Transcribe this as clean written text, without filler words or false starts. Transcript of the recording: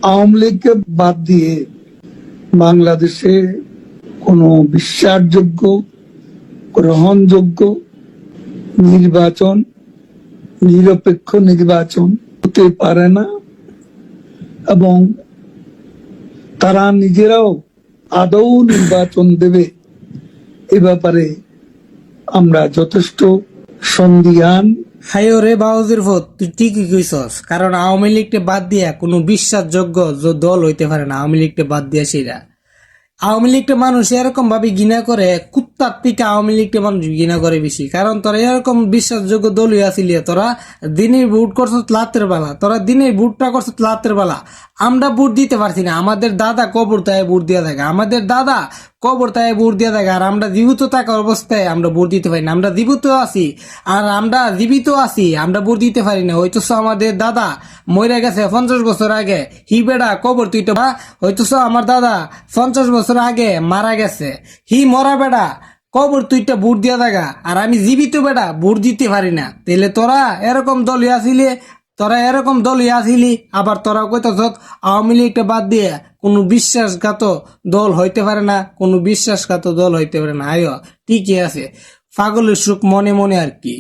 আওয়ামী লীগকে বাদ দিয়ে বাংলাদেশে কোনো বিশ্বাসযোগ্য, গ্রহণযোগ্য নির্বাচন, নিরপেক্ষ নির্বাচন হতে পারে না এবং তারা নিজেরাও আদৌ নির্বাচন দেবে এ ব্যাপারে আমরা যথেষ্ট সন্দিহান। হাইও রে বাউজির ভোট, তুই ঠিকই কইছস। কারণ আওয়ামী লীগকে বাদ দিয়া কোনো বিশ্বাসযোগ্য দল হইতে পারে না। আওয়ামী লীগকে বাদ দিয়া সেরা আওয়ামী লীগটা মানুষ এরকম ভাবে ঘৃণা করে, কুত্তার থেকে আওয়ামী লীগটা মানুষ ঘৃণা করে বেশি। কারণ তোরা এরকম বিশ্বাসযোগ্য দলীয় আসিলি, তোরা দিনে ভোট করছ লাতের বেলা, তোরা দিনে ভোটটা করছ লাতের বেলা। আমরা ভোট দিতে পারছি না, আমাদের দাদা কবর তাই ভোট দিয়া থাকে, আমাদের দাদা কবর তাই ভোট দিয়া থাকে। আর আমরা জীবিত থাকা অবস্থায় আমরা ভোট দিতে পারি না। আমরা জীবিত আছি, আর আমরা জীবিত আছি, আমরা ভোট দিতে পারি না। হয়তো আমাদের দাদা মরে গেছে 50 বছর আগে, হি বেড়া কবর তুই তো হয়তো আমার দাদা 50 বছর আগে মারা গেছে, হি মরা বেড়া কবর তুইটা ভোট দিয়া থাকা। আর আমি জীবিত বেড়া ভোট দিতে পারি না। তাহলে তোরা এরকম দলীয় আসিলি, আবার তোরা কইতাছ আওয়ামী লীগটা বাদ দিয়ে কোনো বিশ্বাসঘাত দল হইতে পারে না, কোনো বিশ্বাসঘাত দল হইতে পারে না। আয়ো ঠিকই আছে, পাগলের সুখ মনে মনে আর কি।